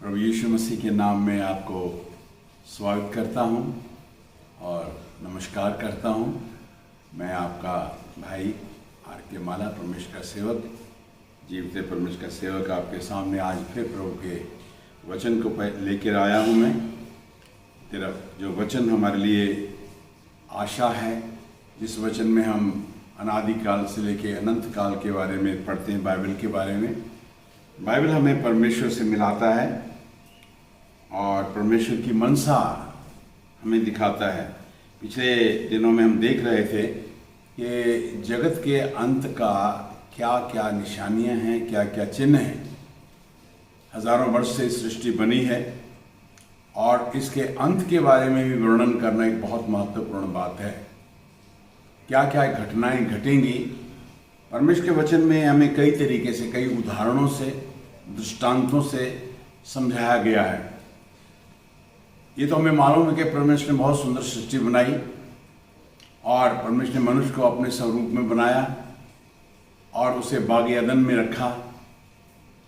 प्रभु यीशु मसीह के नाम में आपको स्वागत करता हूं और नमस्कार करता हूं। मैं आपका भाई आर.के. माला, परमेश्वर का सेवक, जीवते परमेश्वर का सेवक, आपके सामने आज फिर प्रभु के वचन को लेकर आया हूं। मैं तेरा जो वचन हमारे लिए आशा है, जिस वचन में हम अनादिकाल से लेकर अनंत काल के बारे में पढ़ते हैं, बाइबल के बारे में। बाइबल हमें परमेश्वर से मिलाता है और परमेश्वर की मनसा हमें दिखाता है। पिछले दिनों में हम देख रहे थे कि जगत के अंत का क्या क्या निशानियां हैं, क्या क्या चिन्ह हैं। हजारों वर्ष से सृष्टि बनी है और इसके अंत के बारे में भी वर्णन करना एक बहुत महत्वपूर्ण बात है। क्या क्या घटनाएं घटेंगी, परमेश्वर के वचन में हमें कई तरीके से, कई उदाहरणों से, दृष्टांतों से समझाया गया है। ये तो हमें मालूम है कि परमेश्वर ने बहुत सुंदर सृष्टि बनाई और परमेश्वर ने मनुष्य को अपने स्वरूप में बनाया और उसे बाग एदन में रखा,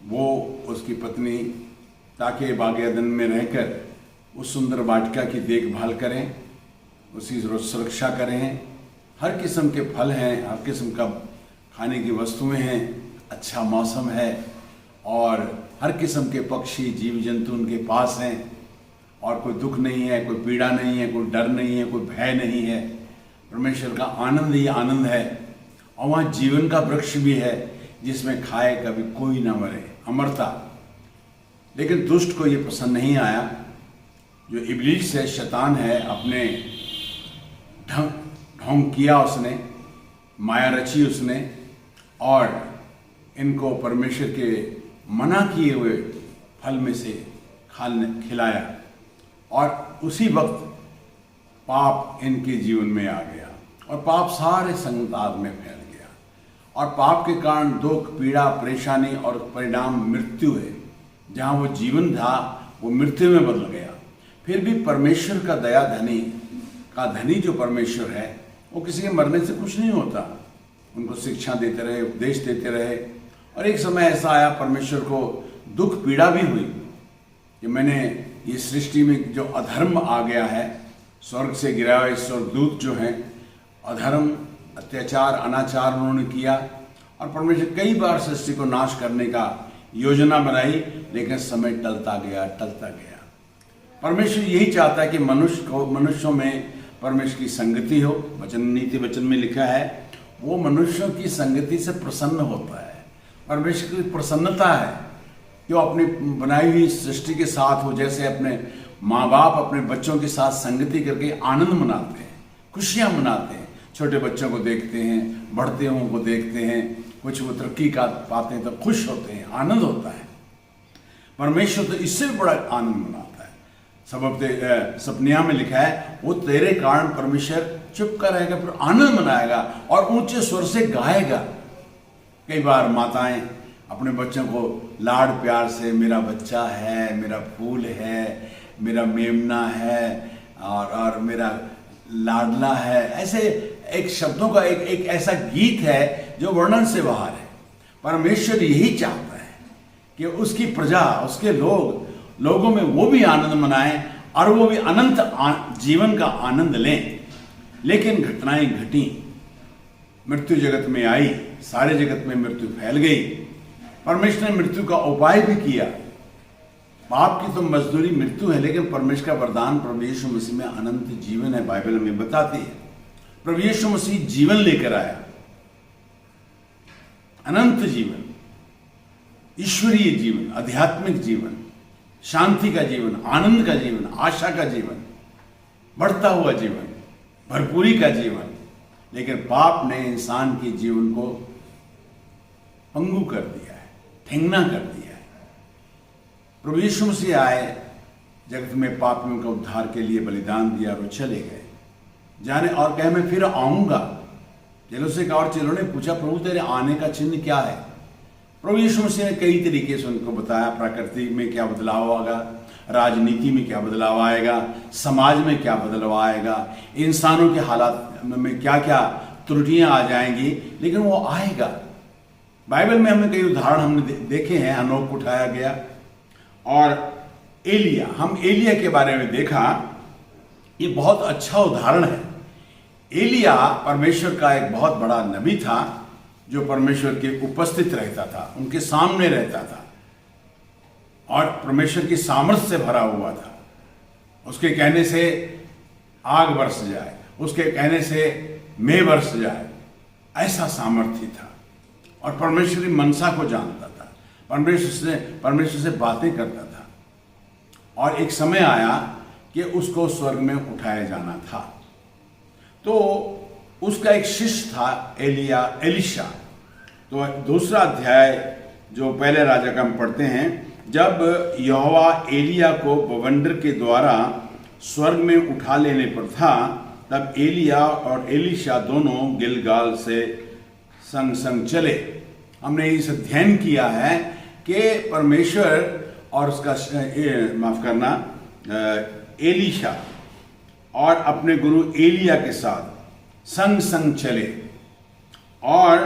वो उसकी पत्नी, ताकि बाग एदन में रहकर उस सुंदर वाटिका की देखभाल करें, उसकी सुरक्षा करें। हर किस्म के फल हैं, हर किस्म का खाने की वस्तुएं हैं, अच्छा मौसम है और हर किस्म के पक्षी, जीव जंतु उनके पास हैं और कोई दुख नहीं है, कोई पीड़ा नहीं है, कोई डर नहीं है, कोई भय नहीं है। परमेश्वर का आनंद ही आनंद है। और वहाँ जीवन का वृक्ष भी है जिसमें खाए कभी कोई ना मरे, अमरता। लेकिन दुष्ट को ये पसंद नहीं आया। जो इब्लीस है, शैतान है, अपने ढोंग किया उसने, माया रची उसने और इनको परमेश्वर के मना किए हुए फल में से खिलाया और उसी वक्त पाप इनके जीवन में आ गया और पाप सारे संसार में फैल गया और पाप के कारण दुख, पीड़ा, परेशानी और परिणाम मृत्यु है। जहाँ वो जीवन था वो मृत्यु में बदल गया। फिर भी परमेश्वर का दया धनी जो परमेश्वर है, वो किसी के मरने से कुछ नहीं होता। उनको शिक्षा देते रहे, उपदेश देते रहे और एक समय ऐसा आया, परमेश्वर को दुख पीड़ा भी हुई कि मैंने ये सृष्टि में जो अधर्म आ गया है, स्वर्ग से गिरा हुआ स्वर्गदूत जो हैं, अधर्म, अत्याचार, अनाचार उन्होंने किया और परमेश्वर कई बार सृष्टि को नाश करने का योजना बनाई, लेकिन समय टलता गया। परमेश्वर यही चाहता है कि मनुष्यों में परमेश्वर की संगति हो। नीति वचन में लिखा है, वो मनुष्यों की संगति से प्रसन्न होता है। परमेश्वर की प्रसन्नता है कि वो अपनी बनाई हुई सृष्टि के साथ हो, जैसे अपने माँ बाप अपने बच्चों के साथ संगति करके आनंद मनाते हैं, खुशियाँ मनाते हैं। छोटे बच्चों को देखते हैं, बढ़ते हुओं को देखते हैं, कुछ वो तरक्की का पाते हैं तो खुश होते हैं, आनंद होता है। परमेश्वर तो इससे भी बड़ा आनंद मनाता है। सपनिया में लिखा है, वो तेरे कारण परमेश्वर चुप कर रहेगा फिर आनंद मनाएगा और ऊंचे स्वर से गाएगा। कई बार माताएं अपने बच्चों को लाड प्यार से, मेरा बच्चा है, मेरा फूल है, मेरा मेमना है और मेरा लाडला है, ऐसे एक शब्दों का एक ऐसा गीत है जो वर्णन से बाहर है। परमेश्वर यही चाहता है कि उसकी प्रजा, उसके लोगों में वो भी आनंद मनाएं और वो भी अनंत जीवन का आनंद लें। लेकिन घटनाएं घटी, मृत्यु जगत में आई, सारे जगत में मृत्यु फैल गई। परमेश्वर ने मृत्यु का उपाय भी किया। पाप की तो मजदूरी मृत्यु है, लेकिन परमेश्वर का वरदान प्रभु यीशु मसीह में अनंत जीवन है। बाइबल हमें बताती है प्रभु यीशु मसीह जीवन लेकर आया, अनंत जीवन, ईश्वरीय जीवन, आध्यात्मिक जीवन, शांति का जीवन, आनंद का जीवन, आशा का जीवन, बढ़ता हुआ जीवन, भरपूरी का जीवन। लेकिन पाप ने इंसान के जीवन को पंगु कर दिया है, ठेंगना कर दिया है। प्रभु यीशु मसीह आए, जगत में पापियों का उद्धार के लिए बलिदान दिया और वो चले गए जाने और कहे मैं फिर आऊंगा। चेलों से कहा और चेलों ने पूछा, प्रभु तेरे आने का चिन्ह क्या है? प्रभु यीशु मसीह ने कई तरीके से उनको बताया, प्रकृति में क्या बदलाव होगा, राजनीति में क्या बदलाव आएगा, समाज में क्या बदलाव आएगा, इंसानों के हालात में क्या क्या त्रुटियां आ जाएंगी, लेकिन वो आएगा। बाइबल में हमें कई उदाहरण हमने देखे हैं। हनोक उठाया गया और एलिया, हम एलिया के बारे में देखा, ये बहुत अच्छा उदाहरण है। एलिया परमेश्वर का एक बहुत बड़ा नबी था जो परमेश्वर के उपस्थित रहता था, उनके सामने रहता था और परमेश्वर की सामर्थ्य से भरा हुआ था। उसके कहने से आग बरस जाए, उसके कहने से मेघ बरस जाए, ऐसा सामर्थ्य था। और परमेश्वर की मनसा को जानता था, परमेश्वर से बातें करता था। और एक समय आया कि उसको स्वर्ग में उठाया जाना था। तो उसका एक शिष्य था एलीशा। तो दूसरा अध्याय जो पहले राजा का हम पढ़ते हैं, जब यहोवा एलिया को बवंडर के द्वारा स्वर्ग में उठा लेने पर था, तब एलिया और एलीशा दोनों गिलगाल से संग संग चले। हमने इस अध्ययन किया है कि परमेश्वर और उसका एलीशा और अपने गुरु एलिया के साथ संग संग चले और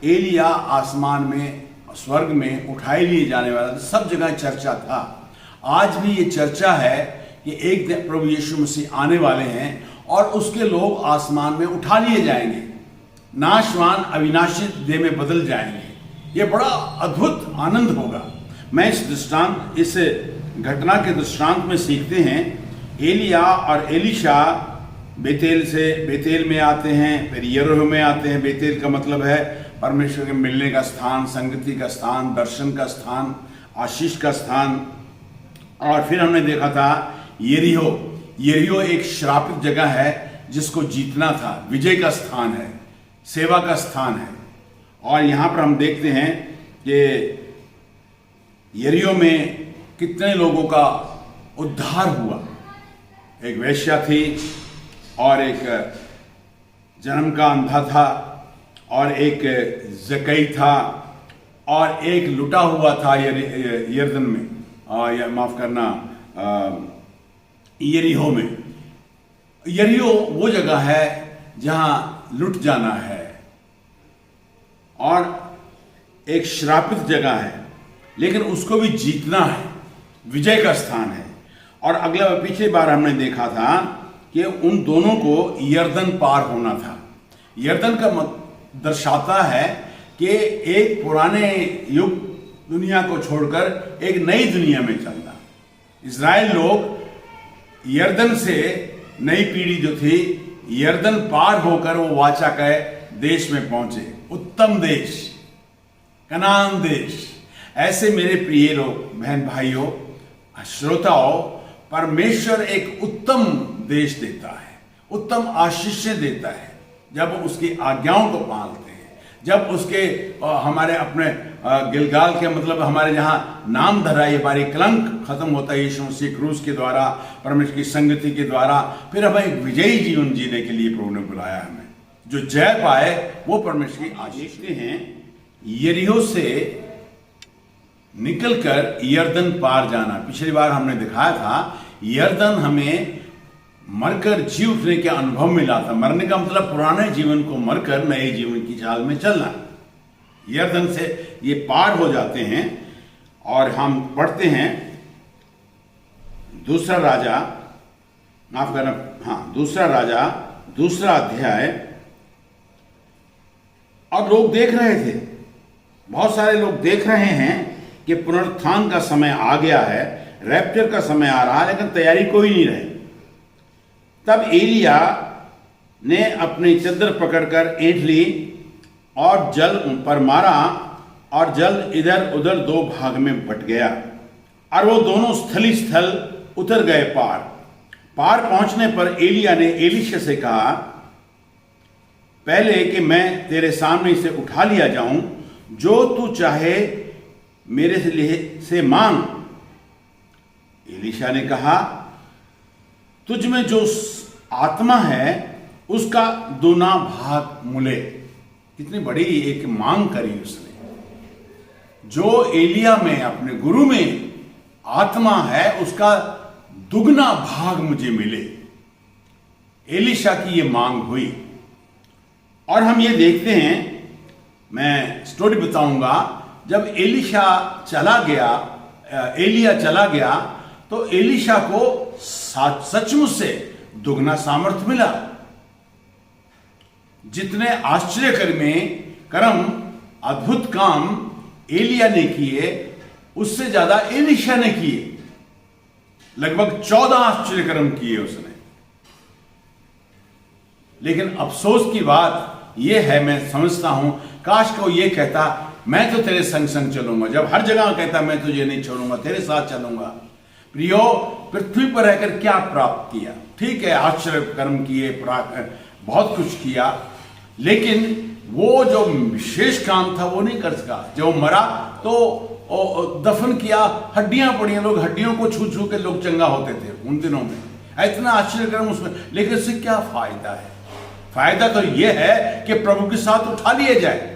एलिया आसमान में, स्वर्ग में उठाए लिए जाने वाला था। सब जगह चर्चा था। आज भी ये चर्चा है कि एक दिन प्रभु यीशु मसीह आने वाले हैं और उसके लोग आसमान में उठा लिए जाएंगे, नाशवान अविनाशी देह में बदल जाएंगे। ये बड़ा अद्भुत आनंद होगा। मैं इस घटना के दृष्टांत में सीखते हैं, एलिया और एलीशा बेतेल में आते हैं, फिर यरीहो में आते हैं। बेतेल का मतलब है परमेश्वर के मिलने का स्थान, संगति का स्थान, दर्शन का स्थान, आशीष का स्थान। और फिर हमने देखा था यरीहो एक श्रापित जगह है जिसको जीतना था, विजय का स्थान है, सेवा का स्थान है। और यहाँ पर हम देखते हैं कि यरीहो में कितने लोगों का उद्धार हुआ। एक वेश्या थी और एक जन्म का अंधा था और एक जकई था और एक लुटा हुआ था यरदन में, यरीहो में। यरीहो वो जगह है जहां लुट जाना है और एक श्रापित जगह है, लेकिन उसको भी जीतना है, विजय का स्थान है। और पिछली बार हमने देखा था कि उन दोनों को यरदन पार होना था। यरदन का दर्शाता है कि एक पुराने युग दुनिया को छोड़कर एक नई दुनिया में चलना। इज़राइल लोग यरदन से, नई पीढ़ी जो थी, यरदन पार होकर वो वाचा के देश में पहुंचे, उत्तम देश, कनान देश। ऐसे मेरे प्रिय लोग, बहन भाइयों, श्रोताओं, परमेश्वर एक उत्तम देश देता है, उत्तम आशीषें देता है जब उसकी आज्ञाओं को पालते हैं, जब उसके हमारे अपने गिलगाल के मतलब हमारे जहाँ नाम धरा, ये बारी कलंक खत्म होता है यीशु मसीह क्रूस के द्वारा, परमेश्वर की संगति के द्वारा। फिर हमें एक विजयी जीवन जीने के लिए प्रभु ने बुलाया। हमें जो जय पाए वो परमेश्वर की आशीष हैं। यरीहो से निकलकर यरदन पार जाना। पिछली बार हमने दिखाया था यरदन हमें मरकर जी उठने का अनुभव मिला था। मरने का मतलब पुराने जीवन को मरकर नए जीवन की चाल में चलना। यरदन से ये पार हो जाते हैं और हम पढ़ते हैं दूसरा राजा दूसरा अध्याय। और लोग देख रहे थे, बहुत सारे लोग देख रहे हैं कि पुनरुत्थान का समय आ गया है, रैप्चर का समय आ रहा है, लेकिन तैयारी कोई नहीं रही। तब एलिया ने अपनी चद्दर पकड़कर ऐंठ ली और जल पर मारा और जल इधर उधर दो भाग में बट गया और वो दोनों स्थल उतर गए पार पहुंचने पर एलिया ने एलीशा से कहा, पहले कि मैं तेरे सामने से उठा लिया जाऊं, जो तू चाहे मेरे से मांग। एलीशा ने कहा, तुझ में जो आत्मा है उसका दूना भाग मुले। कितनी बड़ी एक मांग करी उसने। जो एलिया में, अपने गुरु में आत्मा है, उसका दुगना भाग मुझे मिले। एलीशा की ये मांग हुई। और हम ये देखते हैं, मैं स्टोरी बताऊंगा, जब एलिया चला गया तो एलीशा को सचमुच से दुगना सामर्थ्य मिला। जितने कर्म अद्भुत काम एलिया ने किए, उससे ज्यादा एलीशा ने किए। लगभग 14 कर्म किए उसने। लेकिन अफसोस की बात यह है, मैं समझता हूं, काश को यह कहता मैं तो तेरे संग संग चलूंगा। जब हर जगह कहता मैं तुझे नहीं छोड़ूंगा, तेरे साथ चलूंगा। प्रियो, पृथ्वी पर रहकर क्या प्राप्त किया? ठीक है, आश्चर्य कर्म किए, बहुत कुछ किया, लेकिन वो जो विशेष काम था वो नहीं कर सका। जब मरा तो दफन किया, हड्डियां पड़ी, लोग हड्डियों को छू छू के लोग चंगा होते थे उन दिनों में। इतना आश्चर्य कर्म उसमें, लेकिन इससे क्या फायदा है? फायदा तो यह है कि प्रभु के साथ उठा लिए जाए।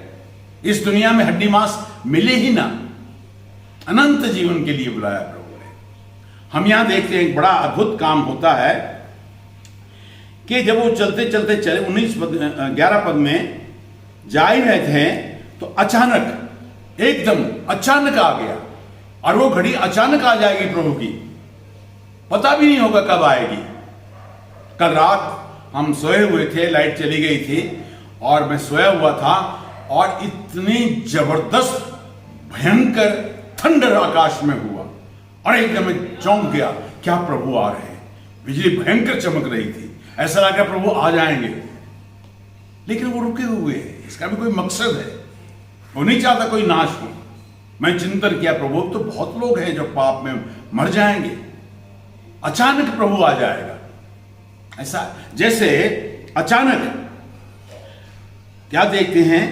इस दुनिया में हड्डी मांस मिले ही ना, अनंत जीवन के लिए बुलाया प्रभु ने। हम यहां देखते हैं एक बड़ा अद्भुत काम होता है कि जब वो चलते चलते चले, 11 पद में जा ही रहे थे तो अचानक, एकदम अचानक आ गया। और वो घड़ी अचानक आ जाएगी प्रभु की, पता भी नहीं होगा कब आएगी। कल रात हम सोए हुए थे, लाइट चली गई थी और मैं सोया हुआ था और इतनी जबरदस्त भयंकर थंडर आकाश में हुआ और एकदम चौंक गया, क्या प्रभु आ रहे हैं। बिजली भयंकर चमक रही थी, ऐसा लगा प्रभु आ जाएंगे, लेकिन वो रुके हुए हैं। इसका भी कोई मकसद है, वो नहीं चाहता कोई नाश हो। मैं चिंतन किया, प्रभु तो बहुत लोग हैं जो पाप में मर जाएंगे, अचानक प्रभु आ जाएगा। ऐसा जैसे अचानक क्या देखते हैं,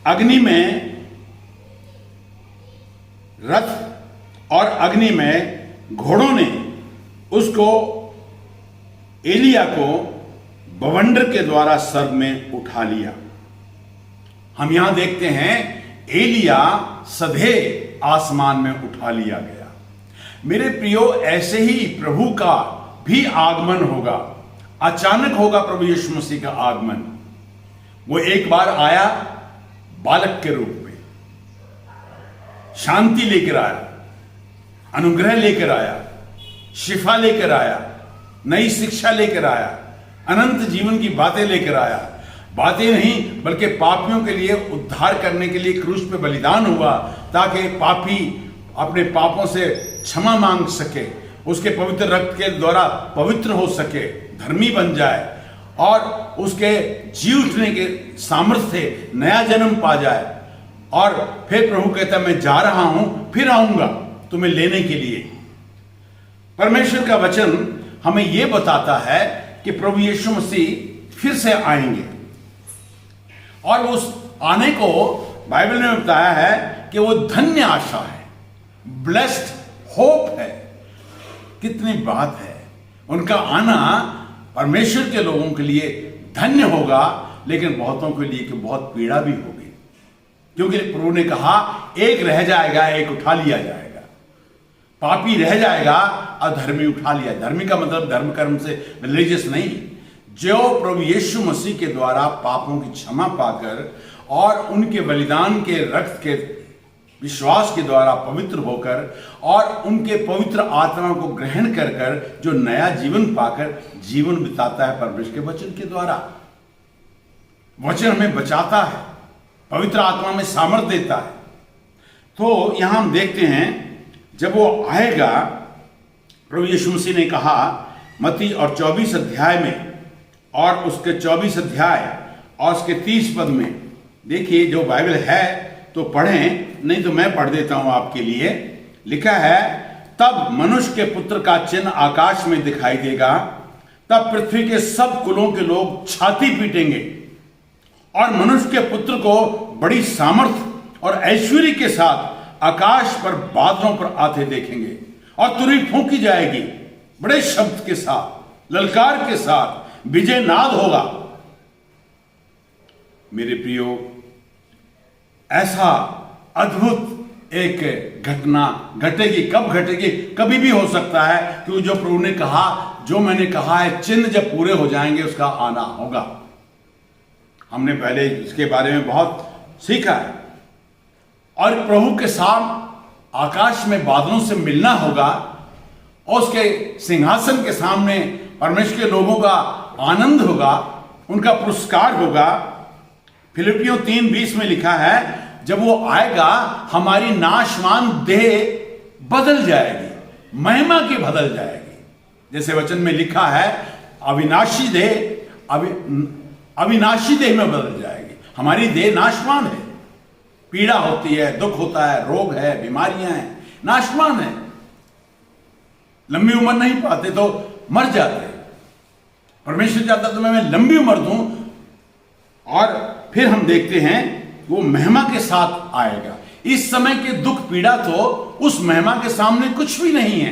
अग्नि में रथ और अग्नि में घोड़ों ने उसको, एलिया को बवंडर के द्वारा सर में उठा लिया। हम यहां देखते हैं एलिया सधे आसमान में उठा लिया गया। मेरे प्रियो, ऐसे ही प्रभु का भी आगमन होगा, अचानक होगा प्रभु यीशु मसीह का आगमन। वो एक बार आया बालक के रूप में, शांति लेकर आया, अनुग्रह लेकर आया, शिफा लेकर आया, नई शिक्षा लेकर आया, अनंत जीवन की बातें लेकर आया। बातें नहीं बल्कि पापियों के लिए उद्धार करने के लिए क्रूस पे बलिदान हुआ, ताकि पापी अपने पापों से क्षमा मांग सके, उसके पवित्र रक्त के द्वारा पवित्र हो सके, धर्मी बन जाए और उसके जी उठने के सामर्थ्य से नया जन्म पा जाए। और फिर प्रभु कहता है मैं जा रहा हूं, फिर आऊंगा तुम्हें लेने के लिए। परमेश्वर का वचन हमें यह बताता है कि प्रभु यीशु मसीह फिर से आएंगे, और उस आने को बाइबल ने बताया है कि वो धन्य आशा है, ब्लेस्ड होप है। कितनी बात है, उनका आना परमेश्वर के लोगों के लिए धन्य होगा, लेकिन बहुतों के लिए कि बहुत पीड़ा भी होगी, क्योंकि प्रभु ने कहा एक रह जाएगा, एक उठा लिया जाएगा। पापी रह जाएगा और धर्मी उठा लिया। धर्मी का मतलब धर्म कर्म से रिलीजियस नहीं, जो प्रभु यीशु मसीह के द्वारा पापों की क्षमा पाकर और उनके बलिदान के रक्त के विश्वास के द्वारा पवित्र होकर और उनके पवित्र आत्मा को ग्रहण कर कर जो नया जीवन पाकर जीवन बिताता है परमेश्वर के वचन के द्वारा। वचन हमें बचाता है, पवित्र आत्मा में सामर्थ्य देता है। तो यहां हम देखते हैं जब वो आएगा, प्रभु यीशु मसीह ने कहा मत्ती और 24 अध्याय में और उसके 24 अध्याय और उसके 30 पद में, देखिए जो बाइबल है तो पढ़ें, नहीं तो मैं पढ़ देता हूं आपके लिए। लिखा है, तब मनुष्य के पुत्र का चिन्ह आकाश में दिखाई देगा, तब पृथ्वी के सब कुलों के लोग छाती पीटेंगे और मनुष्य के पुत्र को बड़ी सामर्थ और ऐश्वर्य के साथ आकाश पर बादलों पर आते देखेंगे। और तुरही फूंकी जाएगी, बड़े शब्द के साथ, ललकार के साथ विजय नाद होगा। मेरे प्रियो, ऐसा अद्भुत एक घटना घटेगी। कब घटेगी? कभी भी हो सकता है, क्योंकि जो प्रभु ने कहा, जो मैंने कहा है, चिन्ह जब पूरे हो जाएंगे उसका आना होगा। हमने पहले इसके बारे में बहुत सीखा है। और प्रभु के साथ आकाश में बादलों से मिलना होगा, और उसके सिंहासन के सामने परमेश्वर के लोगों का आनंद होगा, उनका पुरस्कार होगा। फिलिपियों 3:20 में लिखा है, जब वो आएगा हमारी नाशवान देह बदल जाएगी, महिमा की बदल जाएगी। जैसे वचन में लिखा है, अविनाशी देह में बदल जाएगी। हमारी देह नाशवान है, पीड़ा होती है, दुख होता है, रोग है, बीमारियां हैं, नाशवान है, लंबी उम्र नहीं पाते तो मर जाते। परमेश्वर चाहता तो मैं लंबी उम्र दूं। और फिर हम देखते हैं वो महिमा के साथ आएगा। इस समय के दुख पीड़ा तो उस महिमा के सामने कुछ भी नहीं है।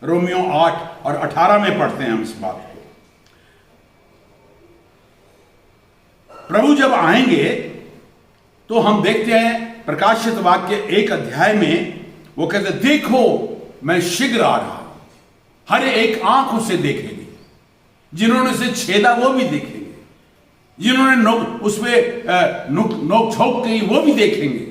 रोमियो 8 और 18 में पढ़ते हैं हम इस बात को। प्रभु जब आएंगे तो हम देखते हैं प्रकाशित वाक्य 1 अध्याय में वो कहते, देखो मैं शीघ्र आ रहा हूं, हर एक आंख उसे देखेगी, जिन्होंने उसे छेदा वो भी देखेंगे, जिन्होंने नोक झोंक की वो भी देखेंगे,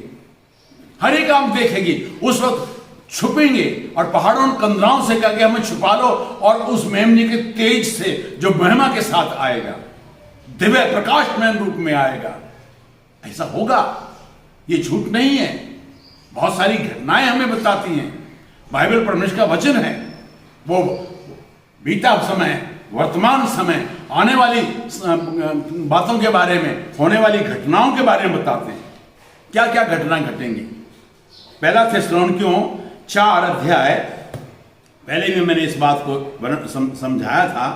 हर एक आंख देखेगी। उस वक्त छुपेंगे और पहाड़ों कंदराओं से कह के हमें छुपा लो, और उस मेमने के तेज से जो महिमा के साथ आएगा, दिव्य प्रकाशमय रूप में आएगा। ऐसा होगा, ये झूठ नहीं है। बहुत सारी घटनाएं हमें बताती हैं, बाइबल परमेश्वर का वचन है। वो बीता समय, वर्तमान समय, आने वाली बातों के बारे में, होने वाली घटनाओं के बारे में बताते हैं, क्या क्या घटना घटेंगी। पहला थिस्सलुनीकियों 4 अध्याय, पहले भी मैंने इस बात को समझाया था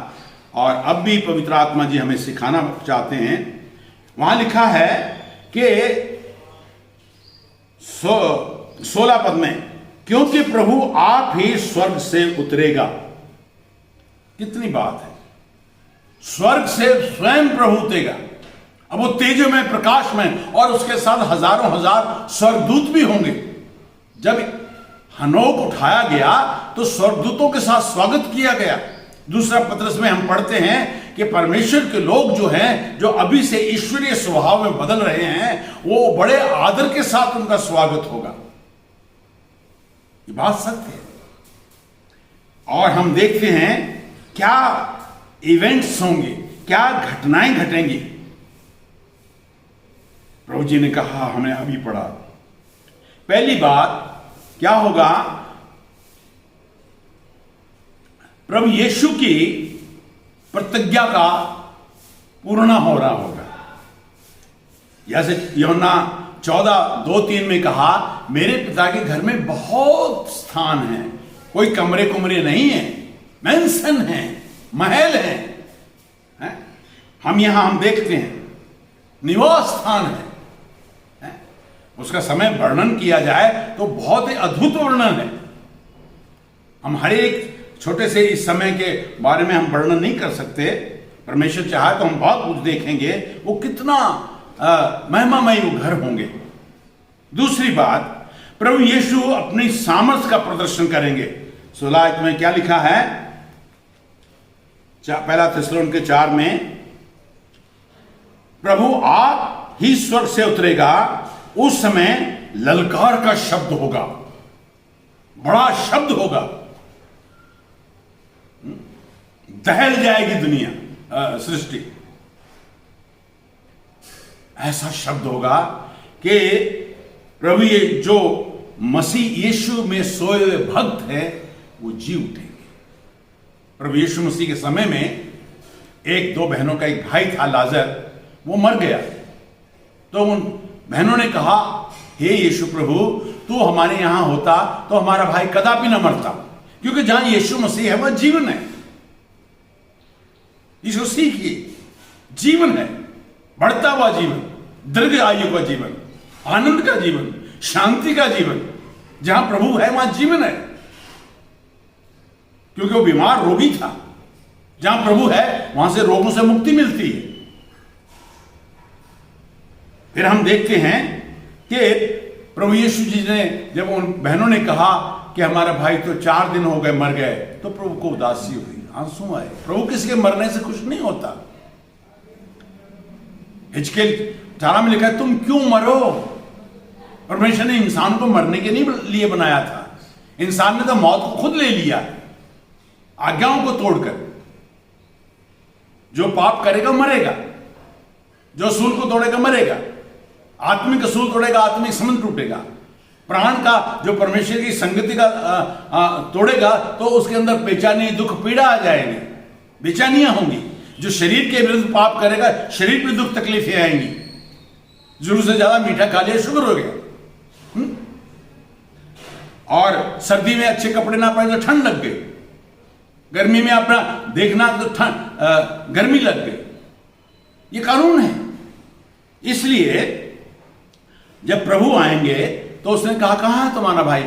और अब भी पवित्र आत्मा जी हमें सिखाना चाहते हैं। वहां लिखा है कि 16 पद में, क्योंकि प्रभु आप ही स्वर्ग से उतरेगा। कितनी बात है, स्वर्ग से स्वयं प्रभु उतरेगा। अब वो तेजोमय प्रकाश में, और उसके साथ हजारों हजार स्वर्गदूत भी होंगे। जब हनोक उठाया गया तो स्वर्गदूतों के साथ स्वागत किया गया। दूसरा पत्रस में हम पढ़ते हैं कि परमेश्वर के लोग जो हैं, जो अभी से ईश्वरीय स्वभाव में बदल रहे हैं, वो बड़े आदर के साथ उनका स्वागत होगा। ये बात सत्य है। और हम देखते हैं क्या इवेंट्स होंगे, क्या घटनाएं घटेंगी। प्रभु जी ने कहा, हमने अभी पढ़ा, पहली बात क्या होगा, प्रभु यीशु की प्रतिज्ञा का पूर्ण हो रहा होगा। जैसे यूहन्ना 14:2-3 में कहा, मेरे पिता के घर में बहुत स्थान है, कोई कमरे कुमरे नहीं है, मेंशन है, महल है, हम यहां हम देखते हैं निवास स्थान है। उसका समय वर्णन किया जाए तो बहुत ही अद्भुत वर्णन है। हम हर एक छोटे से इस समय के बारे में हम वर्णन नहीं कर सकते। परमेश्वर चाहे तो हम बहुत कुछ देखेंगे, वो कितना महिमामय वो घर होंगे। दूसरी बात, प्रभु यीशु अपनी सामर्थ का प्रदर्शन करेंगे। 16 में क्या लिखा है, पहला थिस्सलुनीकियों 4 में, प्रभु आप ही स्वर्ग से उतरेगा, उस समय ललकार का शब्द होगा, बड़ा शब्द होगा, दहल जाएगी दुनिया, सृष्टि। ऐसा शब्द होगा कि प्रभु ये जो मसीह यीशु में सोए हुए भक्त हैं वो जी उठेंगे। प्रभु यीशु मसीह के समय में 1-2 बहनों का एक भाई था लाजर, वो मर गया। तो उन बहनों ने कहा, हे यीशु प्रभु, तू हमारे यहां होता तो हमारा भाई कदापि न मरता, क्योंकि जहां यीशु मसीह है वह जीवन है। यीशु मसीह की जीवन है, बढ़ता हुआ जीवन, दीर्घ आयु का जीवन, आनंद का जीवन, शांति का जीवन। जहां प्रभु है वहां जीवन है, क्योंकि वो बीमार रोगी था। जहां प्रभु है वहां से रोगों से मुक्ति मिलती है। फिर हम देखते हैं कि प्रभु यीशु जी ने, जब उन बहनों ने कहा कि हमारा भाई तो 4 दिन हो गए मर गए, तो प्रभु को उदासी हुई, आंसू आए। प्रभु किसी के मरने से खुश नहीं होता। हिजकेल 4 में लिखा है, तुम क्यों मरो। परमेश्वर ने इंसान को मरने के लिए बनाया था, इंसान ने तो मौत को खुद ले लिया। आज्ञाओं को तोड़कर। जो पाप करेगा मरेगा, जो असूल को तोड़ेगा मरेगा, आत्मिक असूल तोड़ेगा आत्मिक संबंध टूटेगा। प्राण का जो परमेश्वर की संगति का तोड़ेगा तो उसके अंदर बेचैनी, दुख, पीड़ा आ जाएगी, बेचैनियां होंगी। जो शरीर के विरुद्ध पाप करेगा शरीर में दुख तकलीफें आएंगी। जरूर से ज्यादा मीठा खा लिया शुगर हो गया, और सर्दी में अच्छे कपड़े ना पहने तो ठंड लग गई, गर्मी में अपना देखना तो गर्मी लग गई। ये कानून है। इसलिए जब प्रभु आएंगे तो उसने कहा, कहां है तुम्हारा भाई?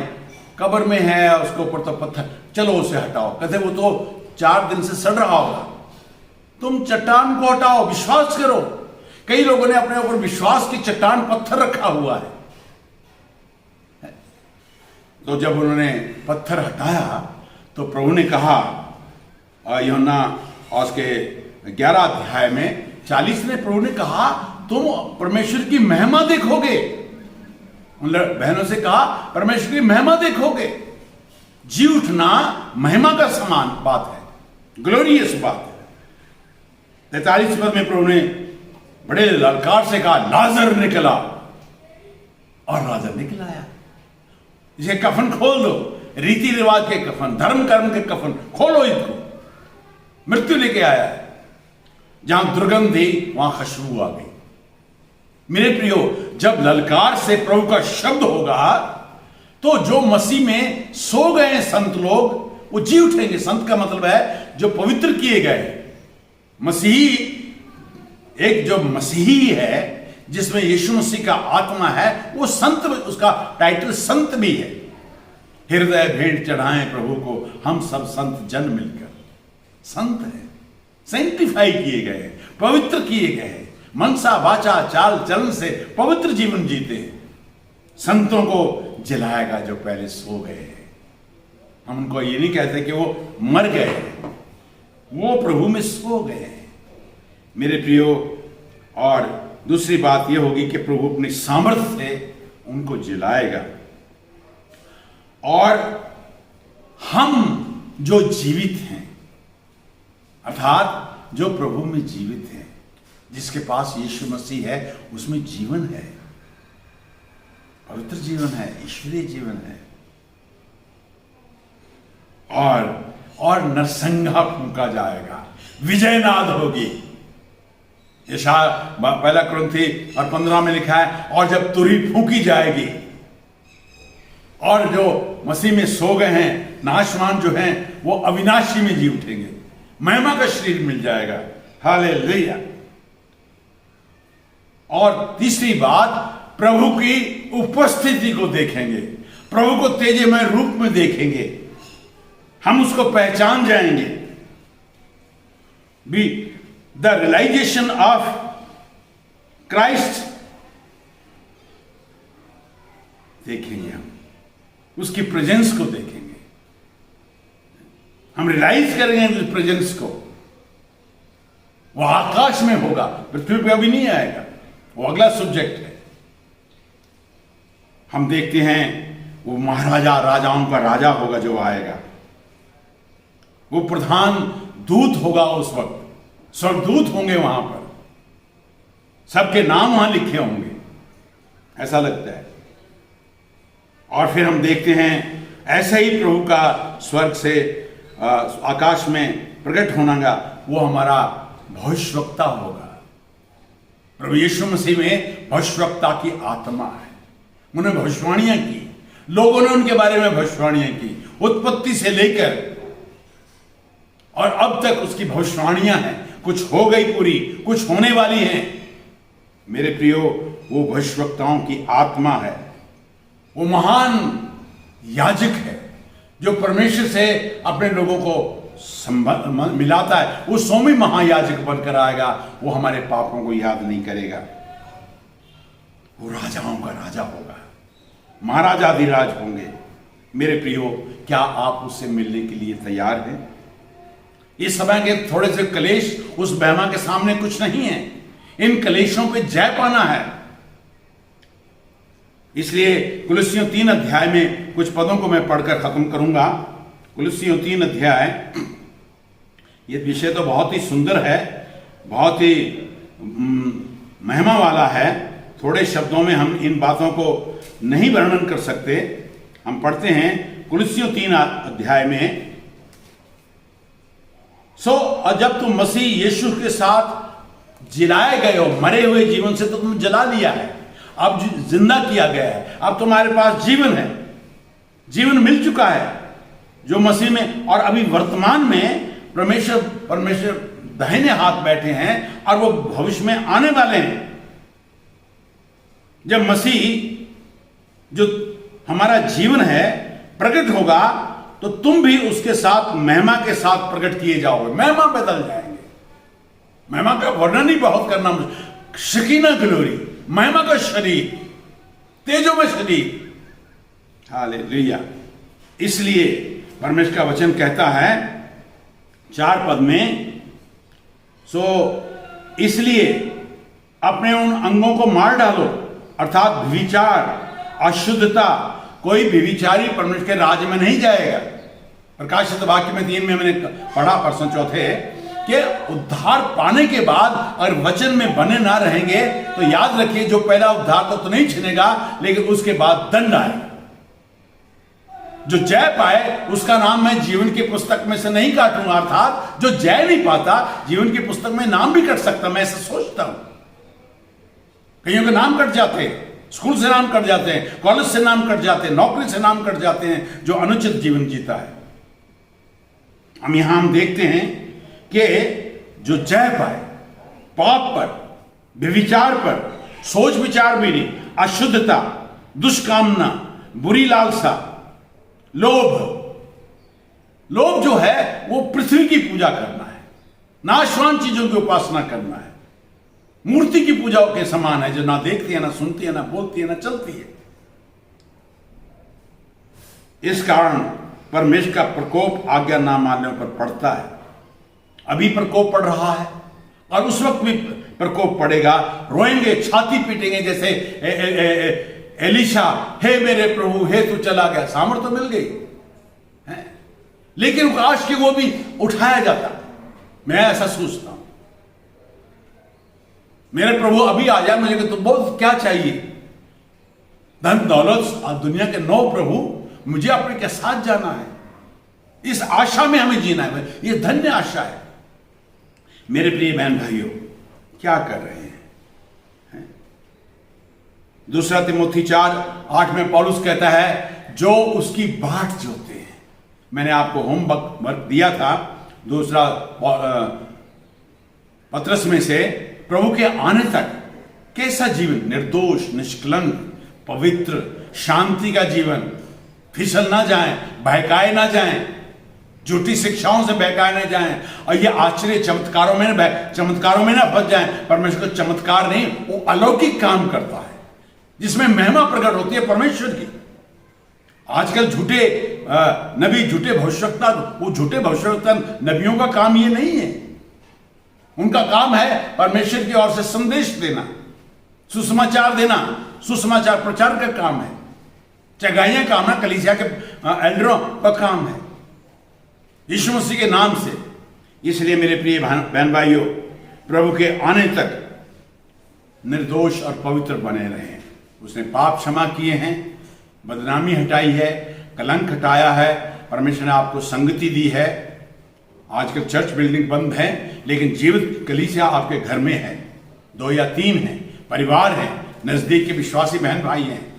कब्र में है, उसके ऊपर तो पत्थर, चलो उसे हटाओ। कहते वो तो 4 दिन से सड़ रहा होगा, तुम चट्टान को हटाओ, विश्वास करो। कई लोगों ने अपने ऊपर विश्वास की चट्टान, पत्थर रखा हुआ है। तो जब उन्होंने पत्थर हटाया तो प्रभु ने कहा, यूहन्ना उसके 11 अध्याय में 40 में प्रभु ने कहा, तुम परमेश्वर की महिमा देखोगे। बहनों से कहा, परमेश्वर की महिमा देखोगे। जी उठना महिमा का समान बात है, ग्लोरियस बात है। 43 पद में प्रभु ने बड़े ललकार से कहा, लाजर निकला, और लाजर निकल आया। इसे कफन खोल दो, रीति रिवाज के कफन, धर्म कर्म के कफन खोलो इसको। मृत्यु लेके आया है। जहां दुर्गंध थी वहां खुशबू आ गई। मेरे प्रियो, जब ललकार से प्रभु का शब्द होगा तो जो मसीह में सो गए संत लोग वो जी उठेंगे। संत का मतलब है जो पवित्र किए गए। मसीही, एक जो मसीही है जिसमें यीशु मसीह का आत्मा है, वो संत, उसका टाइटल संत भी है। हृदय भेंट चढ़ाएं प्रभु को हम सब संत जन मिलकर। संत है, सेंटिफाई किए गए, पवित्र किए गए, मनसा वाचा चाल चलन से पवित्र जीवन जीते। संतों को जलाएगा जो पहले सो गए। हम उनको ये नहीं कहते कि वो मर गए, वो प्रभु में सो गए मेरे प्रियो। और दूसरी बात यह होगी कि प्रभु अपनी सामर्थ्य से उनको जलाएगा। और हम जो जीवित हैं, अर्थात जो प्रभु में जीवित है, जिसके पास यीशु मसीह है, उसमें जीवन है, पवित्र जीवन है, ईश्वरीय जीवन है। और नरसंगा फूंका जाएगा, विजयनाद होगी। यशाया 1 कुरिन्थी और 15 में लिखा है, और जब तुरही फूंकी जाएगी, और जो मसीह में सो गए हैं, नाशवान जो हैं, वो अविनाशी में जी उठेंगे, महिमा का शरीर मिल जाएगा। हालेलुया। और तीसरी बात, प्रभु की उपस्थिति को देखेंगे, प्रभु को तेजमय रूप में देखेंगे, हम उसको पहचान जाएंगे। Be the realisation of Christ देखेंगे, हम उसकी प्रेजेंस को देखेंगे, हम रियलाइज करेंगे उस प्रेजेंस को। वो आकाश में होगा, पृथ्वी पे अभी नहीं आएगा, वो अगला सब्जेक्ट है। हम देखते हैं वो महाराजा, राजाओं का राजा होगा जो आएगा। वो प्रधान दूत होगा उस वक्त, स्वर्गदूत होंगे वहां पर, सबके नाम वहां लिखे होंगे, ऐसा लगता है। और फिर हम देखते हैं ऐसे ही प्रभु का स्वर्ग से आकाश में प्रकट होना, वो हमारा भविष्यवक्ता होगा। प्रभु यीशु मसीह में भविष्यवक्ता की आत्मा है। उन्होंने भविष्यवाणियां की, लोगों ने उनके बारे में भविष्यवाणियां की, उत्पत्ति से लेकर और अब तक उसकी भविष्यवाणियां हैं। कुछ हो गई पूरी, कुछ होने वाली हैं। मेरे प्रियो, वो भविष्यवक्ताओं की आत्मा है। वो महान याजक है जो परमेश्वर से अपने लोगों को मिलाता है। वो 100वें महायाजक बनकर आएगा। वो हमारे पापों को याद नहीं करेगा। वो राजाओं का राजा होगा, महाराजाधिराज होंगे। मेरे प्रियो, क्या आप उससे मिलने के लिए तैयार हैं? इस समय के थोड़े से कलेश उस महिमा के सामने कुछ नहीं है। इन कलेशों पे जय पाना है। इसलिए कुलुस्सियों 3 अध्याय में कुछ पदों को मैं पढ़कर खत्म करूंगा। कुलुस्सियों 3 अध्याय ये विषय तो बहुत ही सुंदर है, बहुत ही महिमा वाला है। थोड़े शब्दों में हम इन बातों को नहीं वर्णन कर सकते। हम पढ़ते हैं कुलुस्सियों 3 अध्याय में, और जब तुम मसीह यीशु के साथ जिलाए गए हो, मरे हुए जीवन से तो तुम जला लिया है, अब जिंदा किया गया है, अब तुम्हारे पास जीवन है, जीवन मिल चुका है जो मसीह में, और अभी वर्तमान में परमेश्वर दाहिने हाथ बैठे हैं और वो भविष्य में आने वाले हैं। जब मसीह जो हमारा जीवन है प्रकट होगा तो तुम भी उसके साथ महिमा के साथ प्रकट किए जाओगे, महिमा बदल जाएंगे। महिमा का वर्णन ही बहुत करना, शकीना ग्लोरी, महिमा का शरीर, तेजो में शरीर। हालेलुया। इसलिए परमेश्वर का वचन कहता है 4 पद में, इसलिए अपने उन अंगों को मार डालो, अर्थात व्यभिचार, अशुद्धता। कोई व्यभिचारी परमेश्वर के राज्य में नहीं जाएगा। प्रकाशित वाक्य में 3 में मैंने पढ़ा परसों चौथे कि उद्धार पाने के बाद अगर वचन में बने ना रहेंगे तो याद रखिए, जो पहला उद्धार तो नहीं छिनेगा, लेकिन उसके बाद दंड आएगा। जो जय पाए उसका नाम मैं जीवन की पुस्तक में से नहीं काटूंगा, अर्थात जो जय नहीं पाता जीवन की पुस्तक में नाम भी कट सकता। मैं ऐसा सोचता हूं, कईयों के नाम कट जाते हैं, स्कूल से नाम कट जाते हैं, कॉलेज से नाम कट जाते हैं, नौकरी से नाम कट जाते हैं, जो अनुचित जीवन जीता है। हम देखते हैं कि जो जय पाए पाप पर, व्यभिचार पर, सोच विचार भी नहीं, अशुद्धता, दुष्कामना, बुरी लालसा, लोभ जो है वो पृथ्वी की पूजा करना है, नाशवान चीजों की उपासना करना है, मूर्ति की पूजा के समान है, जो ना देखती है, ना सुनती है, ना बोलती है, ना चलती है। इस कारण परमेश्वर का प्रकोप आज्ञा ना मानने पर पड़ता है। अभी प्रकोप पड़ रहा है और उस वक्त भी प्रकोप पड़ेगा। रोएंगे, छाती पीटेंगे, जैसे एलीशा, हे मेरे प्रभु, हे तू चला गया। सामर्थ तो मिल गई है, लेकिन काश कि वो भी उठाया जाता। मैं ऐसा सोचता हूं, मेरे प्रभु अभी आ जाए, मुझे तो बहुत क्या चाहिए, धन दौलत, दुनिया के 9 प्रभु, मुझे अपने के साथ जाना है। इस आशा में हमें जीना है, ये धन्य आशा है। मेरे प्रिय बहन भाइयों, क्या कर रहे हैं? 2 तिमोथी 4:8 में पौलुस कहता है, जो उसकी बाट जोते हैं। मैंने आपको होमवर्क दिया था 2 पत्रस में से, प्रभु के आने तक कैसा जीवन, निर्दोष, निष्कलंक, पवित्र, शांति का जीवन, फिसल ना जाएं, बहकाए ना जाएं, झूठी शिक्षाओं से बहकाए ना जाएं, और ये आश्चर्य चमत्कारों में ना फंस जाएं। परमेश्वर का चमत्कार नहीं, वो अलौकिक काम करता है जिसमें महिमा प्रकट होती है परमेश्वर की। आजकल झूठे नबी, झूठे भविष्यवक्ता, वो झूठे भविष्यवक्ता नबियों का काम ये नहीं है। उनका काम है परमेश्वर की ओर से संदेश देना, सुसमाचार देना, सुसमाचार प्रचार का काम है। चगाइयां काम है, कलीसिया के एल्डरों का काम है, यीशु मसीह के नाम से। इसलिए मेरे प्रिय बहन भाइयों, प्रभु के आने तक निर्दोष और पवित्र बने रहें। उसने पाप क्षमा किए हैं, बदनामी हटाई है, कलंक हटाया है, परमेश्वर ने आपको संगति दी है। आजकल चर्च बिल्डिंग बंद है, लेकिन जीवित कलीसिया आपके घर में है, 2 या 3 है, परिवार है, नजदीक के विश्वासी बहन भाई हैं।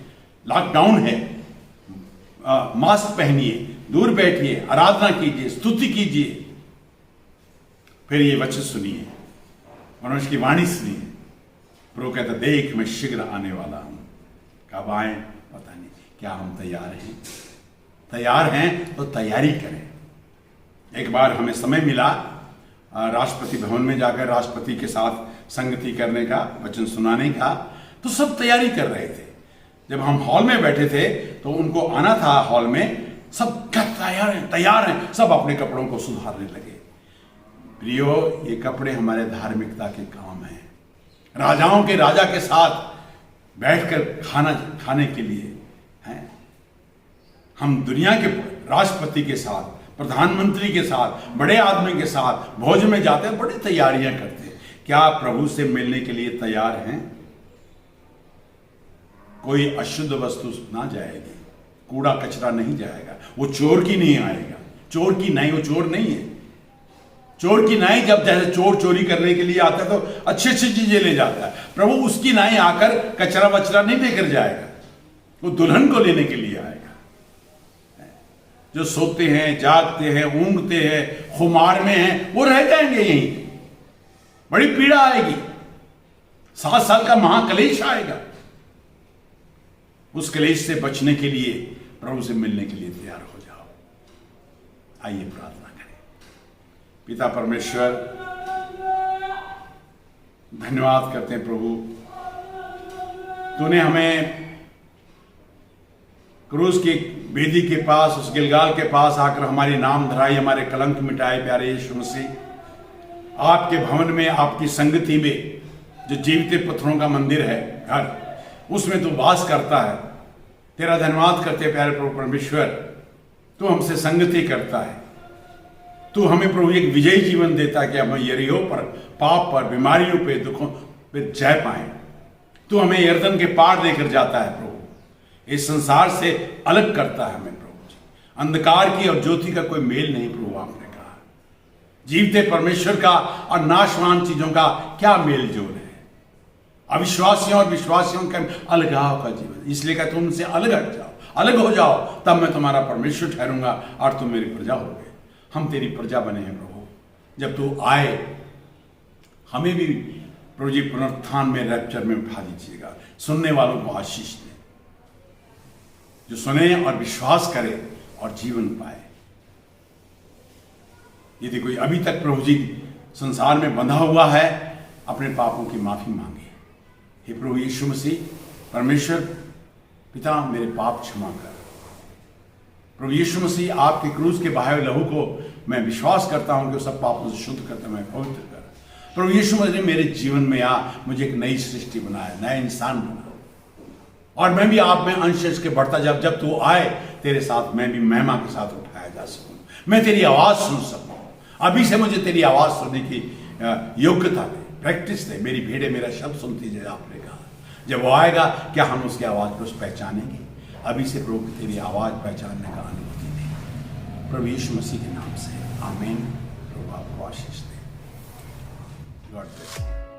लॉकडाउन है, मास्क पहनिए, दूर बैठिए, आराधना कीजिए, स्तुति कीजिए, फिर ये वचन सुनिए, परमेश्वर की वाणी सुनिए। प्रभु कहता, देख मैं शीघ्र आने वाला हूं। कब आए पता नहीं। क्या हम तैयार हैं? तैयार हैं तो तैयारी करें। एक बार हमें समय मिला राष्ट्रपति भवन में जाकर राष्ट्रपति के साथ संगति करने का, वचन सुनाने का, तो सब तैयारी कर रहे थे। जब हम हॉल में बैठे थे तो उनको आना था हॉल में, सब क्या तैयार हैं, सब अपने कपड़ों को सुधारने लगे। प्रियो, ये कपड़े हमारे धार्मिकता के काम हैं। राजाओं के राजा के साथ बैठकर खाने के लिए हैं। हम दुनिया के राष्ट्रपति के साथ, प्रधानमंत्री के साथ, बड़े आदमी के साथ भोज में जाते हैं, बड़ी तैयारियां करते हैं। क्या प्रभु से मिलने के लिए तैयार हैं? कोई अशुद्ध वस्तु ना जाएगी, कूड़ा कचरा नहीं जाएगा, वो चोर की नहीं आएगा। चोर की नाई, वो चोर नहीं है। चोर की नाई जब जैसे चोर चोरी करने के लिए आता है तो अच्छी अच्छी चीजें ले जाता है। प्रभु उसकी नाई आकर कचरा वचरा नहीं लेकर जाएगा, वो दुल्हन को लेने के लिए आएगा। जो सोते हैं, जागते हैं, ऊँघते हैं, खुमार में हैं, वो रह जाएंगे यहीं। बड़ी पीड़ा आएगी, 7 साल का महाकलेश आएगा। उस कलेश से बचने के लिए, प्रभु से मिलने के लिए तैयार हो जाओ। आइए प्रार्थना करें। पिता परमेश्वर, धन्यवाद करते हैं प्रभु, तूने हमें क्रूस की वेदी के पास, उस गिलगाल के पास आकर हमारी नाम धराई, हमारे कलंक मिटाए। प्यारे यीशु मसीह, आपके भवन में, आपकी संगति में, जो जीवित पत्थरों का मंदिर है, घर, उसमें तू वास करता है। तेरा धन्यवाद करते प्यारे प्रभु परमेश्वर, तू हमसे संगति करता है। तू हमें प्रभु एक विजयी जीवन देता है कि हम यरीहो पर, पाप पर, बीमारियों पे, दुखों पे जय पाए। तू हमें यर्दन के पार लेकर जाता है प्रभु, इस संसार से अलग करता है हमें प्रभु जी। अंधकार की और ज्योति का कोई मेल नहीं प्रभु, आपने कहा। जीवते परमेश्वर का और नाशवान चीजों का क्या मेल जोल है? अविश्वासियों और विश्वासियों के अलगाव का जीवन। इसलिए कहते उनसे अलग हट जाओ, अलग हो जाओ, तब मैं तुम्हारा परमेश्वर ठहरूंगा और तुम मेरी प्रजा होगे। हम तेरी प्रजा बने हैं प्रभु। जब तू आए, हमें भी प्रभु जी पुनरुत्थान में, रैप्चर में उठा लीजिएगा। सुनने वालों को आशीष दें, जो सुने और विश्वास करे और जीवन पाए। यदि कोई अभी तक प्रभु जी संसार में बंधा हुआ है, अपने पापों की माफी मांगे। हे प्रभु यीशु मसीह, परमेश्वर पिता, मेरे पाप क्षमा कर। प्रभु यीशु मसीह, आपके क्रूस के बहाए लहू को मैं विश्वास करता हूं कि सब पापों से शुद्ध करता, मैं पवित्र कर। प्रभु यीशु मसीह, मेरे जीवन में आ, मुझे एक नई सृष्टि बनाया, नया इंसान बनाओ, और मैं भी आप में अंश के बढ़ता, जब तू आए, तेरे साथ मैं भी महिमा के साथ उठाया जा सकूं, मैं तेरी आवाज सुन सकूं। अभी से मुझे तेरी आवाज सुनने की योग्यता दे, प्रैक्टिस दे। मेरी भेड़ें मेरा शब्द सुनती जाए, आपने कहा। जब वो आएगा, क्या हम उसकी आवाज को पहचानेंगे? अभी से प्रभु तेरी आवाज पहचानने का अनुमति दे, प्रभु यीशु मसीह के नाम से, आमीन। प्रभु आपको आशीष दे। God bless you.